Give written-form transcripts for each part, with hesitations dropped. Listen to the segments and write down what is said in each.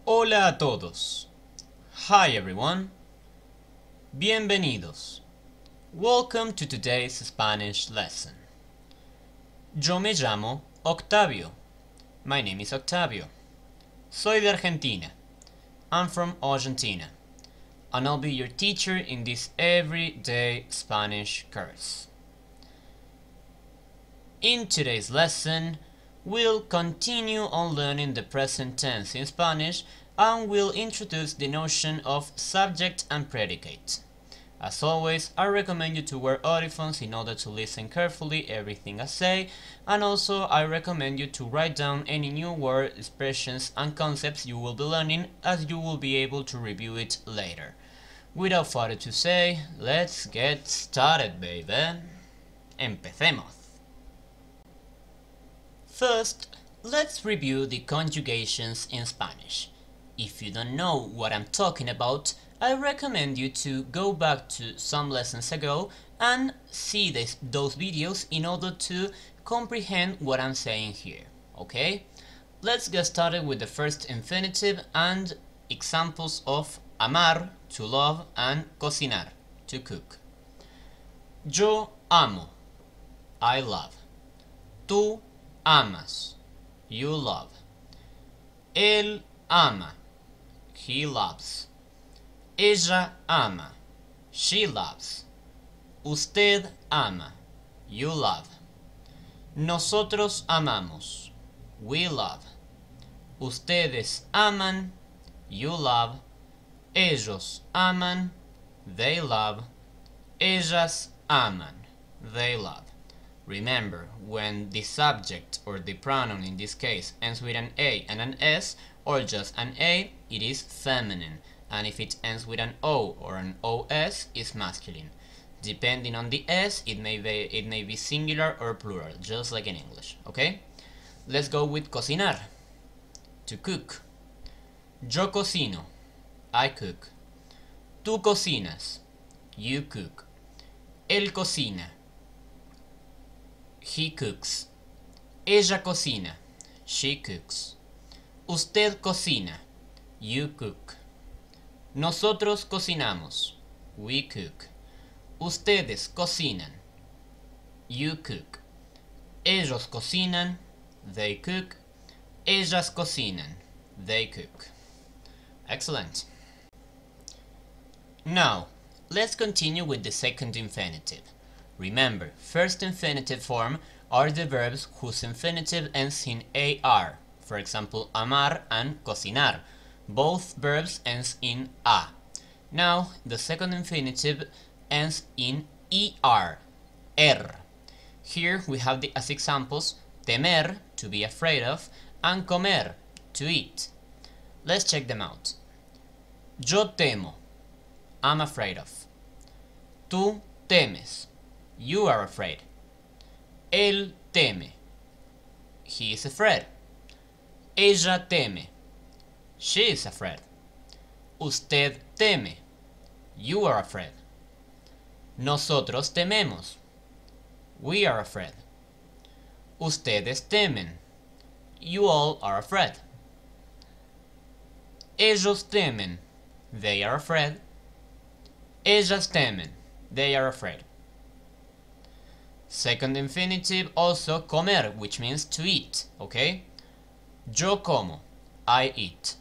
Hola a todos. Hi everyone. Bienvenidos. Welcome to today's Spanish lesson. Yo me llamo Octavio. My name is Octavio. Soy de Argentina. I'm from Argentina. And I'll be your teacher in this everyday Spanish course. In today's lesson, we'll continue on learning the present tense in Spanish and we'll introduce the notion of subject and predicate. As always, I recommend you to wear audiphones in order to listen carefully everything I say, and also I recommend you to write down any new word, expressions and concepts you will be learning, as you will be able to review it later. Without further to say, let's get started, baby. Empecemos. First, let's review the conjugations in Spanish. If you don't know what I'm talking about, I recommend you to go back to some lessons ago and see those videos in order to comprehend what I'm saying here, okay? Let's get started with the first infinitive and examples of amar, to love, and cocinar, to cook. Yo amo, I love. Tú amas, you love. Él ama, he loves. Ella ama, she loves. Usted ama, you love. Nosotros amamos, we love. Ustedes aman, you love. Ellos aman, they love. Ellas aman, they love. Remember, when the subject or the pronoun in this case ends with an A and an S, or just an A, it is feminine, and if it ends with an O or an OS, it's masculine. Depending on the S, it may be singular or plural, just like in English, okay? Let's go with cocinar, to cook. Yo cocino, I cook. Tú cocinas, you cook. Él cocina, he cooks. Ella cocina, she cooks. Usted cocina, you cook. Nosotros cocinamos, we cook. Ustedes cocinan, you cook. Ellos cocinan, they cook. Ellas cocinan, they cook. Excellent. Now, let's continue with the second infinitive. Remember, first infinitive form are the verbs whose infinitive ends in AR. For example, amar and cocinar. Both verbs ends in A. Now, the second infinitive ends in ER. Here we have as examples temer, to be afraid of, and comer, to eat. Let's check them out. Yo temo, I'm afraid of. Tú temes, you are afraid. Él teme, he is afraid. Ella teme, she is afraid. Usted teme, you are afraid. Nosotros tememos, we are afraid. Ustedes temen, you all are afraid. Ellos temen, they are afraid. Ellas temen, they are afraid. Second infinitive also comer, which means to eat, okay? Yo como, I eat.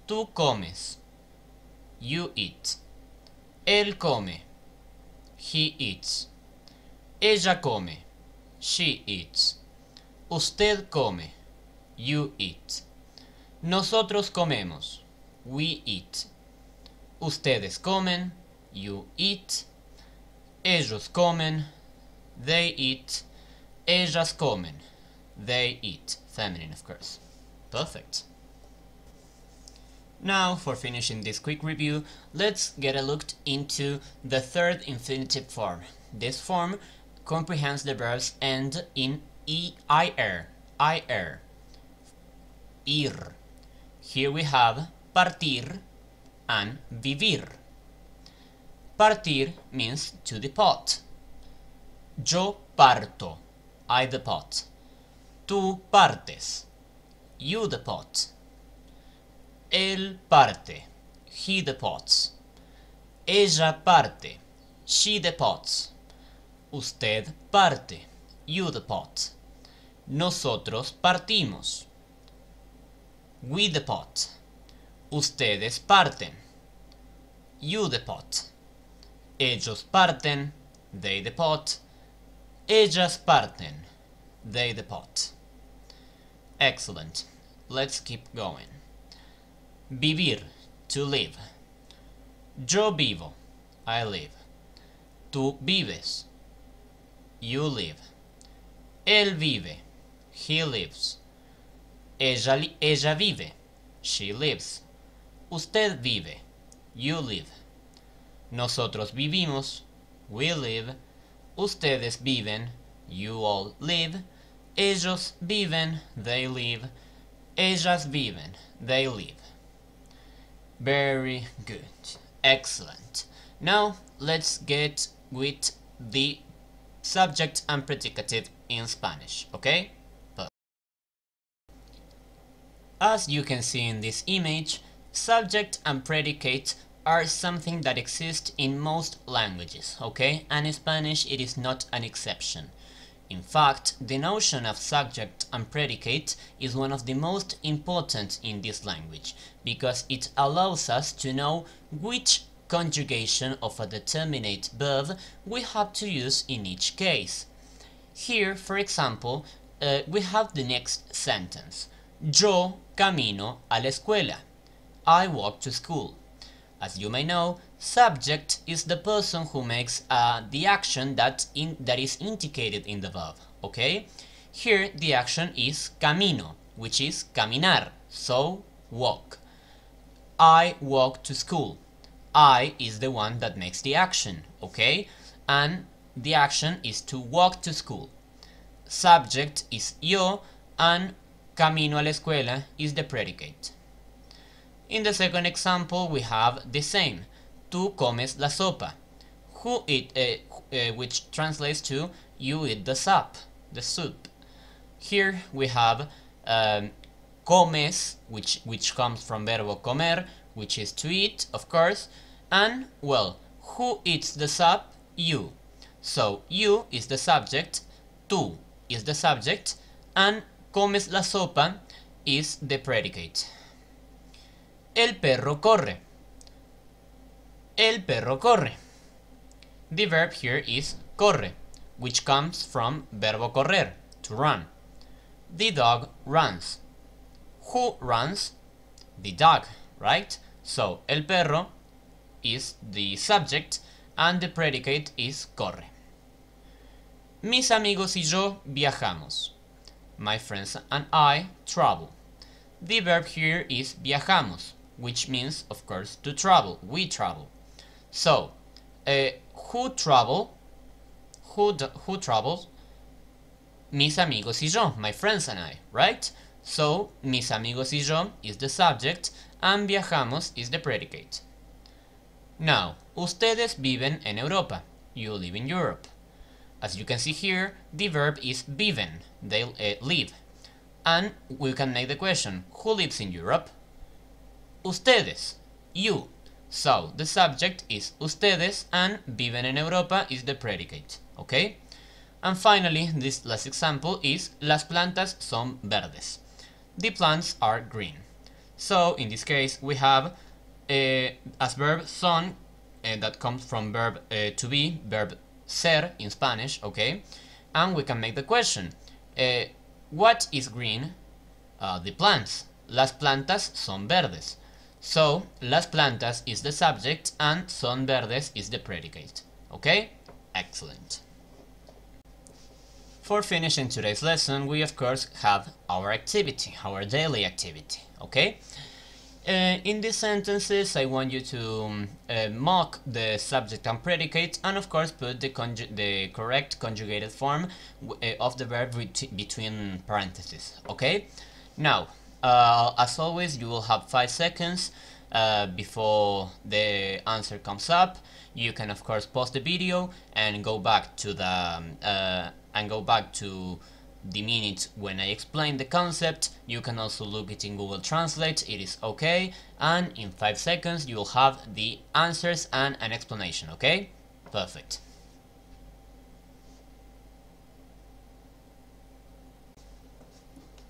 Tú comes, you eat. Él come, he eats. Ella come, she eats. Usted come, you eat. Nosotros comemos, we eat. Ustedes comen, you eat. Ellos comen, they eat. Ellas comen, they eat. Feminine, of course. Perfect. Now, for finishing this quick review, let's get a look into the third infinitive form. This form comprehends the verbs end in EIR, ir. Here we have partir and vivir. Partir means to depart. Yo parto, I depart. Tú partes, you depart. Él parte, he departs. Ella parte, she departs. Usted parte, you depart. Nosotros partimos, we depart. Ustedes parten, you depart. Ellos parten, they depart. Ellas parten, they depart. Excellent. Let's keep going. Vivir, to live. Yo vivo, I live. Tú vives, you live. Él vive, he lives. Ella vive, she lives. Usted vive, you live. Nosotros vivimos, we live. Ustedes viven, you all live. Ellos viven, they live. Ellas viven, they live. Very good. Excellent. Now let's get with the subject and predicative in Spanish, okay? As you can see in this image, subject and predicate are something that exist in most languages, okay? And in Spanish it is not an exception. In fact, the notion of subject and predicate is one of the most important in this language because it allows us to know which conjugation of a determinate verb we have to use in each case. Here, for example, we have the next sentence. Yo camino a la escuela. I walk to school. As you may know, subject is the person who makes the action that is indicated in the verb, okay? Here the action is camino, which is caminar, so walk. I walk to school. I is the one that makes the action, okay? And the action is to walk to school. Subject is yo, and camino a la escuela is the predicate. In the second example, we have the same. Tú comes la sopa. Which translates to you eat the soup. Here we have comes, which comes from verbo comer, which is to eat, of course. And, well, who eats the soup? You. So, you is the subject, tú is the subject, and comes la sopa is the predicate. El perro corre. El perro corre. The verb here is corre, which comes from verbo correr, to run. The dog runs. Who runs? The dog, right? So, el perro is the subject and the predicate is corre. Mis amigos y yo viajamos. My friends and I travel. The verb here is viajamos, which means, of course, to travel. We travel. So, who travel? Who travels? Mis amigos y yo, my friends and I, right? So, mis amigos y yo is the subject and viajamos is the predicate. Now, ustedes viven en Europa. You live in Europe. As you can see here, the verb is viven. They live. And we can make the question, who lives in Europe? Ustedes, you. So, the subject is ustedes and viven en Europa is the predicate, okay? And finally, this last example is las plantas son verdes. The plants are green. So, in this case, we have as verb son, that comes from verb to be, verb ser in Spanish, okay? And we can make the question, what is green? The plants. Las plantas son verdes. So, las plantas is the subject and son verdes is the predicate. Okay? Excellent. For finishing today's lesson, we of course have our activity, our daily activity. Okay? In these sentences, I want you to mark the subject and predicate and of course put the correct conjugated form of the verb between parentheses. Okay? Now, as always, you will have 5 seconds before the answer comes up. You can of course pause the video and go back to the minute when I explain the concept. You can also look it in Google Translate, it is okay, and in 5 seconds you will have the answers and an explanation, okay? Perfect.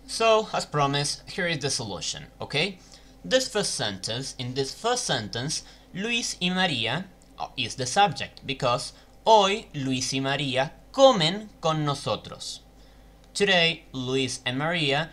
So, as promised, here is the solution, okay? In this first sentence, Luis y María is the subject, because hoy Luis y María comen con nosotros. Today, Luis and Maria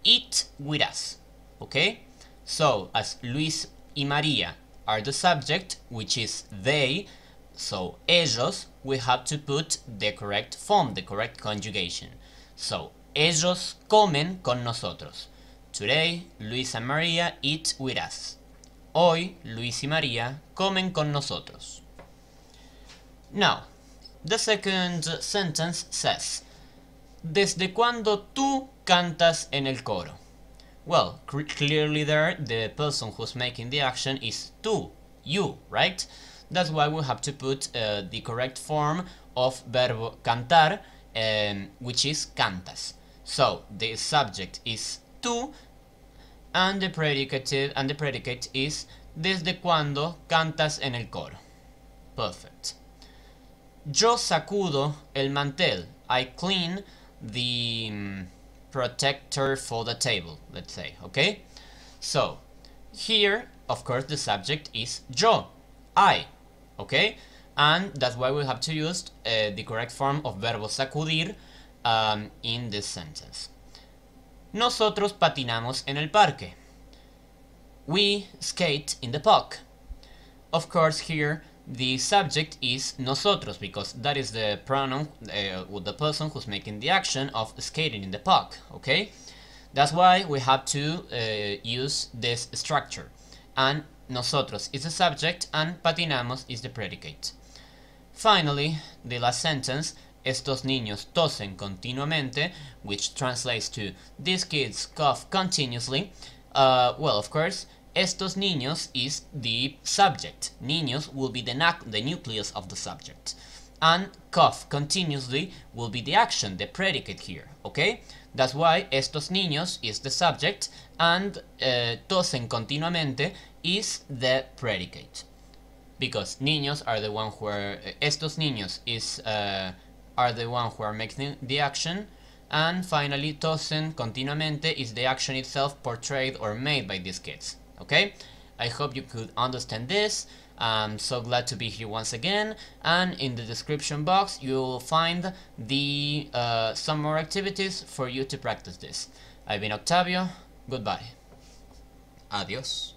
eat with us, okay? So, as Luis y María are the subject, which is they, so ellos, we have to put the correct form, the correct conjugation. So, ellos comen con nosotros. Today, Luis and María eat with us. Hoy, Luis y María comen con nosotros. Now, the second sentence says, ¿desde cuándo tú cantas en el coro? Well, clearly there, the person who's making the action is tú, you, right? That's why we have to put the correct form of verbo cantar, which is cantas. So, the subject is tú, and the predicate is ¿desde cuándo cantas en el coro? Perfect. Yo sacudo el mantel. I clean the protector for the table, let's say, okay? So, here, of course, the subject is yo, I, okay? And that's why we have to use the correct form of verbo sacudir in this sentence. Nosotros patinamos en el parque. We skate in the park. Of course, here the subject is nosotros, because that is the pronoun with the person who's making the action of skating in the park, okay? That's why we have to use this structure. And nosotros is the subject and patinamos is the predicate. Finally, the last sentence, estos niños tosen continuamente, which translates to these kids cough continuously. Well, of course, estos niños is the subject. Niños will be the nucleus of the subject. And cough continuously will be the action, the predicate here, okay? That's why estos niños is the subject and tosen continuamente is the predicate. Because niños are the one who are, estos niños is, are the one who are making the action. And finally, tosen continuamente is the action itself portrayed or made by these kids. Okay, I hope you could understand this. I'm so glad to be here once again, and in the description box you will find the some more activities for you to practice this. I've been Octavio, goodbye. Adios.